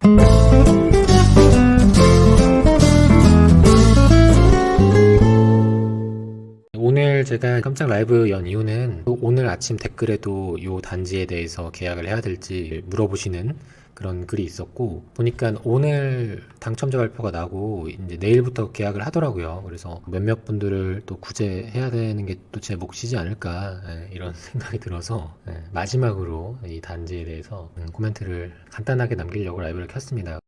오늘 제가 깜짝 라이브 연 이유는 오늘 아침 댓글에도 이 단지에 대해서 계약을 해야 될지 물어보시는 그런 글이 있었고, 보니까 오늘 당첨자 발표가 나고 이제 내일부터 계약을 하더라고요. 그래서 몇몇 분들을 또 구제해야 되는 게 또 제 몫이지 않을까, 이런 생각이 들어서 마지막으로 이 단지에 대해서 코멘트를 간단하게 남기려고 라이브를 켰습니다.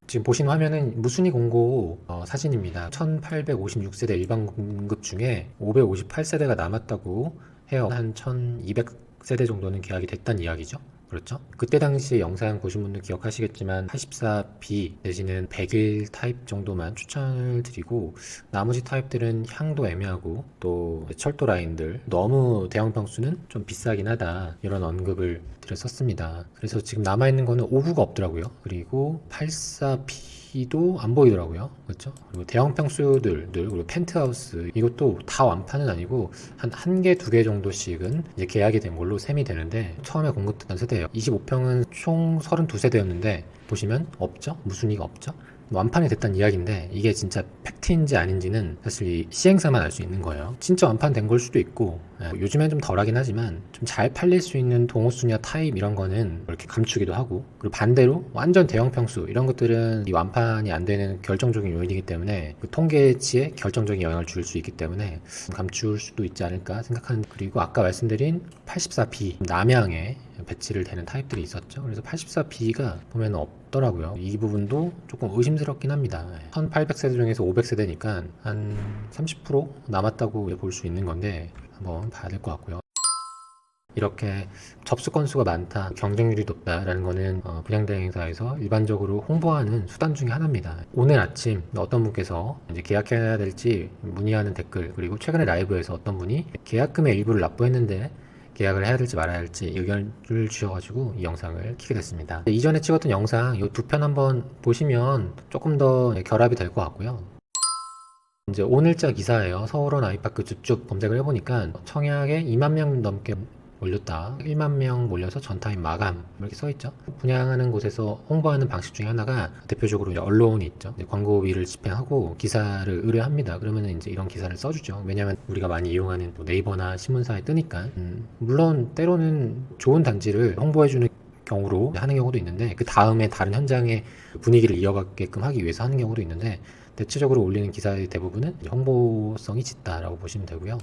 지금 보신 화면은 무순위 공고 사진입니다. 1856세대 일반 공급 중에 558세대가 남았다고 해요. 한 1200세대 정도는 계약이 됐다는 이야기죠. 그렇죠? 그때 당시 영상 보신 분들 기억하시겠지만 84B 내지는 100일 타입 정도만 추천을 드리고, 나머지 타입들은 향도 애매하고 또 철도 라인들 너무 대형 평수는 좀 비싸긴 하다, 이런 언급을 드렸었습니다. 그래서 지금 남아있는 거는 5구가 없더라고요. 그리고 84B도 안 보이더라고요. 그렇죠? 그리고 대형 평수들, 그리고 펜트하우스, 이것도 다 완판은 아니고 한 개, 두 개 정도씩은 이제 계약이 된 걸로 셈이 되는데, 처음에 공급됐던 세대예요. 25평은 총 32세대였는데 보시면 없죠? 무순위가 없죠? 완판이 됐다는 이야기인데, 이게 진짜 팩트인지 아닌지는 사실 시행사만 알 수 있는 거예요. 진짜 완판된 걸 수도 있고, 요즘엔 좀 덜하긴 하지만 좀 잘 팔릴 수 있는 동호수냐 타입 이런 거는 이렇게 감추기도 하고, 그리고 반대로 완전 대형 평수 이런 것들은 이 완판이 안 되는 결정적인 요인이기 때문에 그 통계치에 결정적인 영향을 줄 수 있기 때문에 감출 수도 있지 않을까 생각하는. 그리고 아까 말씀드린 84B 남양에 배치를 되는 타입들이 있었죠. 그래서 84B가 보면 없더라고요. 이 부분도 조금 의심스럽긴 합니다. 1800세대 중에서 500세대니까 한 30% 남았다고 볼 수 있는 건데 한번 봐야 될 것 같고요. 이렇게 접수 건수가 많다, 경쟁률이 높다라는 거는 분양대행사에서 일반적으로 홍보하는 수단 중에 하나입니다. 오늘 아침 어떤 분께서 이제 계약해야 될지 문의하는 댓글, 그리고 최근에 라이브에서 어떤 분이 계약금의 일부를 납부했는데 계약을 해야 될지 말아야 할지 의견을 주셔가지고 이 영상을 켜게 됐습니다. 이전에 찍었던 영상 이 두 편 한번 보시면 조금 더 결합이 될 것 같고요. 이제 오늘자 기사예요. 서울원 아이파크 쭉 검색을 해보니까 청약에 2만 명 넘게 몰렸다, 1만 명 몰려서 전타임 마감, 이렇게 써있죠. 분양하는 곳에서 홍보하는 방식 중에 하나가 대표적으로 이제 언론이 있죠. 이제 광고비를 집행하고 기사를 의뢰합니다. 그러면 이제 이런 기사를 써주죠. 왜냐하면 우리가 많이 이용하는 네이버나 신문사에 뜨니까. 물론 때로는 좋은 단지를 홍보해주는 경우로 하는 경우도 있는데, 그 다음에 다른 현장의 분위기를 이어가게끔 하기 위해서 하는 경우도 있는데, 대체적으로 올리는 기사의 대부분은 홍보성이 짙다라고 보시면 되고요.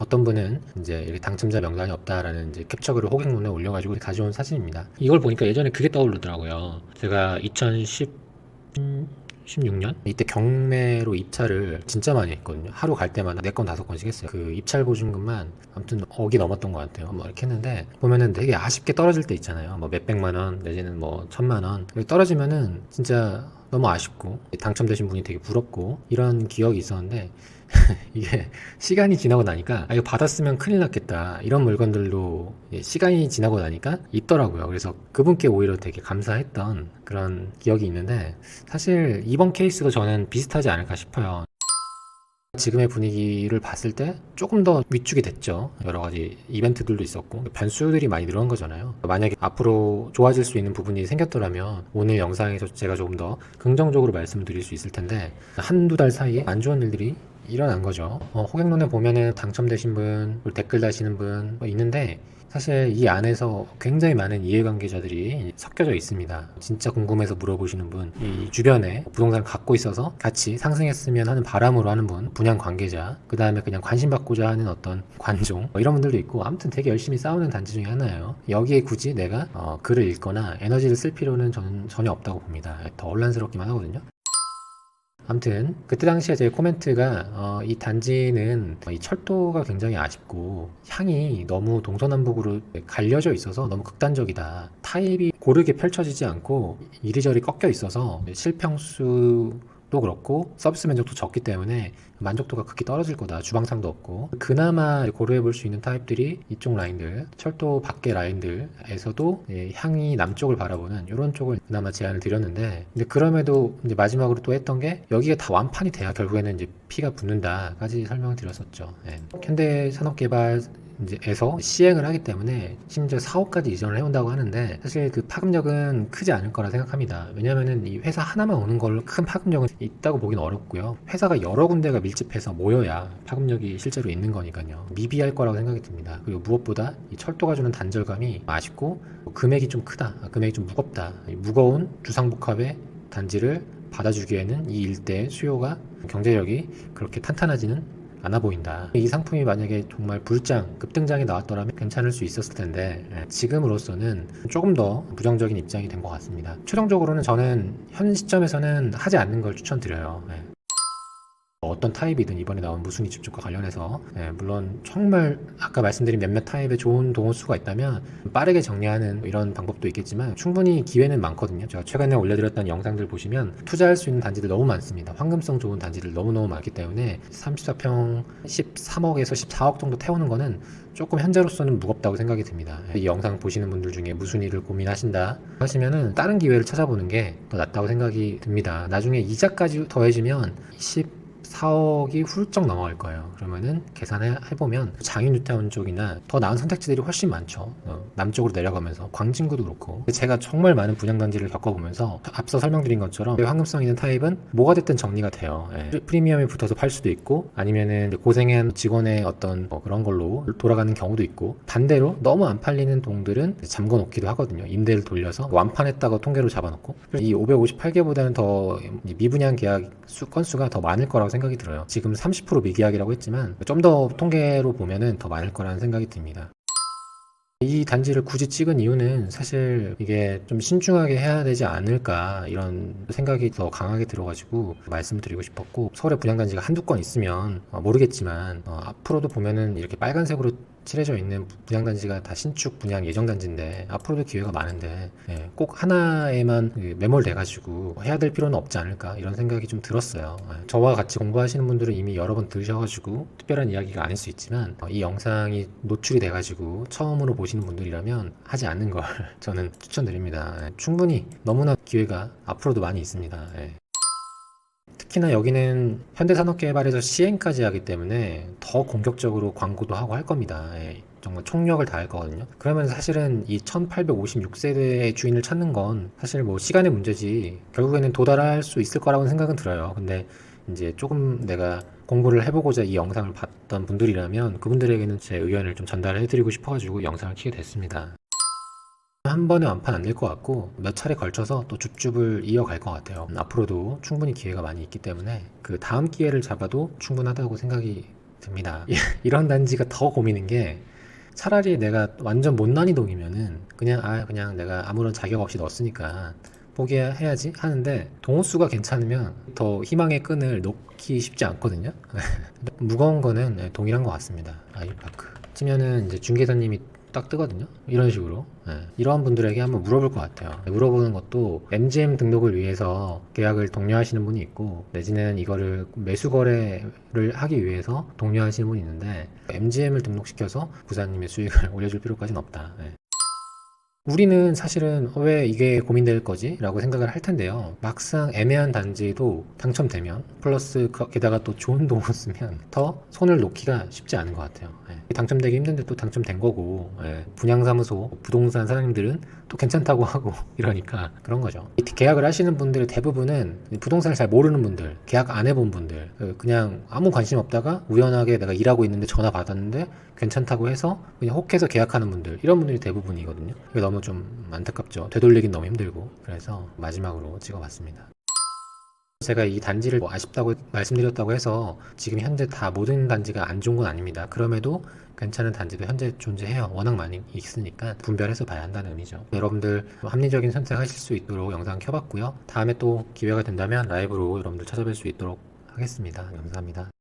어떤 분은 이제 이렇게 당첨자 명단이 없다라는 이제 캡처글을 호객론에 올려가지고 가져온 사진입니다. 이걸 보니까 예전에 그게 떠오르더라고요. 제가 2016년 이때 경매로 입찰을 진짜 많이 했거든요. 하루 갈 때마다 4건 5건씩 했어요. 그 입찰 보증금만 아무튼 억이 넘었던 것 같아요. 뭐 이렇게 했는데 보면은 되게 아쉽게 떨어질 때 있잖아요. 뭐 몇백만 원 내지는 뭐 1000만 원 떨어지면은 진짜 너무 아쉽고, 당첨되신 분이 되게 부럽고, 이런 기억이 있었는데 이게 시간이 지나고 나니까 이거 받았으면 큰일 났겠다, 이런 물건들도 시간이 지나고 나니까 있더라고요. 그래서 그분께 오히려 되게 감사했던 그런 기억이 있는데, 사실 이번 케이스도 저는 비슷하지 않을까 싶어요. 지금의 분위기를 봤을 때 조금 더 위축이 됐죠. 여러 가지 이벤트들도 있었고 변수들이 많이 늘어난 거잖아요. 만약에 앞으로 좋아질 수 있는 부분이 생겼더라면 오늘 영상에서 제가 조금 더 긍정적으로 말씀드릴 수 있을 텐데, 한두 달 사이에 안 좋은 일들이 일어난 거죠. 호객론에 보면은 당첨되신 분, 댓글 다시는 분 있는데, 사실 이 안에서 굉장히 많은 이해관계자들이 섞여져 있습니다. 진짜 궁금해서 물어보시는 분, 이 주변에 부동산을 갖고 있어서 같이 상승했으면 하는 바람으로 하는 분, 분양 관계자, 그 다음에 그냥 관심 받고자 하는 어떤 관종, 이런 분들도 있고, 아무튼 되게 열심히 싸우는 단지 중에 하나예요. 여기에 굳이 내가 글을 읽거나 에너지를 쓸 필요는 저는 전혀 없다고 봅니다. 더 혼란스럽기만 하거든요. 아무튼 그때 당시에 제 코멘트가 이 단지는 이 철도가 굉장히 아쉽고 향이 너무 동서남북으로 갈려져 있어서 너무 극단적이다, 타입이 고르게 펼쳐지지 않고 이리저리 꺾여 있어서 실평수도 그렇고 서비스 면적도 적기 때문에 만족도가 극히 떨어질 거다, 주방상도 없고. 그나마 고려해 볼 수 있는 타입들이 이쪽 라인들, 철도 밖의 라인들에서도 향이 남쪽을 바라보는 이런 쪽을 그나마 제안을 드렸는데, 근데 그럼에도 이제 마지막으로 또 했던 게 여기가 다 완판이 돼야 결국에는 이제 피가 붙는다까지 설명을 드렸었죠. 현대산업개발 이제에서 시행을 하기 때문에 심지어 사업까지 이전을 해온다고 하는데 사실 그 파급력은 크지 않을 거라 생각합니다. 왜냐면은 이 회사 하나만 오는 걸로 큰 파급력은 있다고 보긴 어렵고요. 회사가 여러 군데가 밀집해서 모여야 파급력이 실제로 있는 거니까요. 미비할 거라고 생각이 듭니다. 그리고 무엇보다 이 철도가 주는 단절감이 아쉽고 금액이 좀 크다, 금액이 좀 무겁다. 이 무거운 주상복합의 단지를 받아주기에는 이 일대의 수요가 경제력이 그렇게 탄탄하지는 않아 보인다. 이 상품이 만약에 정말 급등장이 나왔더라면 괜찮을 수 있었을 텐데 지금으로서는 조금 더 부정적인 입장이 된 것 같습니다. 최종적으로는 저는 현 시점에서는 하지 않는 걸 추천드려요. 어떤 타입이든 이번에 나온 무순위 집중과 관련해서 물론 정말 아까 말씀드린 몇몇 타입의 좋은 동호수가 있다면 빠르게 정리하는 이런 방법도 있겠지만 충분히 기회는 많거든요. 제가 최근에 올려드렸던 영상들 보시면 투자할 수 있는 단지들 너무 많습니다. 황금성 좋은 단지들 너무너무 많기 때문에 34평 13억에서 14억 정도 태우는 거는 조금 현재로서는 무겁다고 생각이 듭니다. 이 영상 보시는 분들 중에 무순위를 고민하신다 하시면은 다른 기회를 찾아보는 게 더 낫다고 생각이 듭니다. 나중에 이자까지 더해지면 4억이 훌쩍 넘어갈 거예요. 그러면은 계산해보면 장윤뉴타운 쪽이나 더 나은 선택지들이 훨씬 많죠. 남쪽으로 내려가면서 광진구도 그렇고 제가 정말 많은 분양단지를 겪어보면서 앞서 설명드린 것처럼 황금성 있는 타입은 뭐가 됐든 정리가 돼요. 프리미엄이 붙어서 팔 수도 있고 아니면은 고생한 직원의 어떤 그런 걸로 돌아가는 경우도 있고 반대로 너무 안 팔리는 동들은 잠궈 놓기도 하거든요. 임대를 돌려서 완판했다고 통계로 잡아놓고 이 558개보다는 더 미분양 계약 건수가 더 많을 거라고 생각이 들어요. 지금 30% 미계약이라고 했지만 좀 더 통계로 보면은 더 많을 거라는 생각이 듭니다. 이 단지를 굳이 찍은 이유는 사실 이게 좀 신중하게 해야 되지 않을까 이런 생각이 더 강하게 들어가지고 말씀드리고 싶었고 서울에 분양단지가 한두 건 있으면 모르겠지만 앞으로도 보면은 이렇게 빨간색으로 칠해져 있는 분양단지가 다 신축 분양 예정단지인데 앞으로도 기회가 많은데 꼭 하나에만 매몰돼가지고 해야 될 필요는 없지 않을까 이런 생각이 좀 들었어요. 저와 같이 공부하시는 분들은 이미 여러 번 들으셔가지고 특별한 이야기가 아닐 수 있지만 이 영상이 노출이 돼가지고 처음으로 보시는 분들이라면 하지 않는 걸 저는 추천드립니다. 충분히 너무나 기회가 앞으로도 많이 있습니다. 특히나 여기는 현대산업개발에서 시행까지 하기 때문에 더 공격적으로 광고도 하고 할 겁니다. 정말 총력을 다할 거거든요. 그러면 사실은 이 1856세대의 주인을 찾는 건 사실 뭐 시간의 문제지 결국에는 도달할 수 있을 거라고 생각은 들어요. 근데 이제 조금 내가 공부를 해보고자 이 영상을 봤던 분들이라면 그분들에게는 제 의견을 좀 전달해드리고 싶어가지고 영상을 켜게 됐습니다. 한 번에 완판 안 될 것 같고 몇 차례 걸쳐서 또 줍줍을 이어갈 것 같아요. 앞으로도 충분히 기회가 많이 있기 때문에 그 다음 기회를 잡아도 충분하다고 생각이 듭니다. 이런 단지가 더 고민인 게 차라리 내가 완전 못난이동이면은 그냥 내가 아무런 자격 없이 넣었으니까 포기해야지 하는데 동호수가 괜찮으면 더 희망의 끈을 놓기 쉽지 않거든요. 무거운 거는 동일한 것 같습니다. 아이파크 치면은 이제 중개사님이 딱 뜨거든요. 이런 식으로 이러한 분들에게 한번 물어볼 것 같아요. 물어보는 것도 MGM 등록을 위해서 계약을 독려하시는 분이 있고 내지는 이거를 매수 거래를 하기 위해서 독려하시는 분이 있는데 MGM을 등록시켜서 부사님의 수익을 올려줄 필요까지는 없다. 우리는 사실은 왜 이게 고민될 거지? 라고 생각을 할 텐데요. 막상 애매한 단지도 당첨되면 플러스 게다가 또 좋은 돈을 쓰면 더 손을 놓기가 쉽지 않은 것 같아요. 당첨되기 힘든데 또 당첨된 거고 분양사무소, 부동산 사장님들은 또 괜찮다고 하고 이러니까 그런 거죠. 계약을 하시는 분들의 대부분은 부동산을 잘 모르는 분들, 계약 안 해본 분들 그냥 아무 관심 없다가 우연하게 내가 일하고 있는데 전화 받았는데 괜찮다고 해서 그냥 혹해서 계약하는 분들 이런 분들이 대부분이거든요. 이게 너무 좀 안타깝죠. 되돌리긴 너무 힘들고 그래서 마지막으로 찍어봤습니다. 제가 이 단지를 아쉽다고 말씀드렸다고 해서 지금 현재 다 모든 단지가 안 좋은 건 아닙니다. 그럼에도 괜찮은 단지도 현재 존재해요. 워낙 많이 있으니까 분별해서 봐야 한다는 의미죠. 여러분들 합리적인 선택하실 수 있도록 영상 켜봤고요. 다음에 또 기회가 된다면 라이브로 여러분들 찾아뵐 수 있도록 하겠습니다. 감사합니다.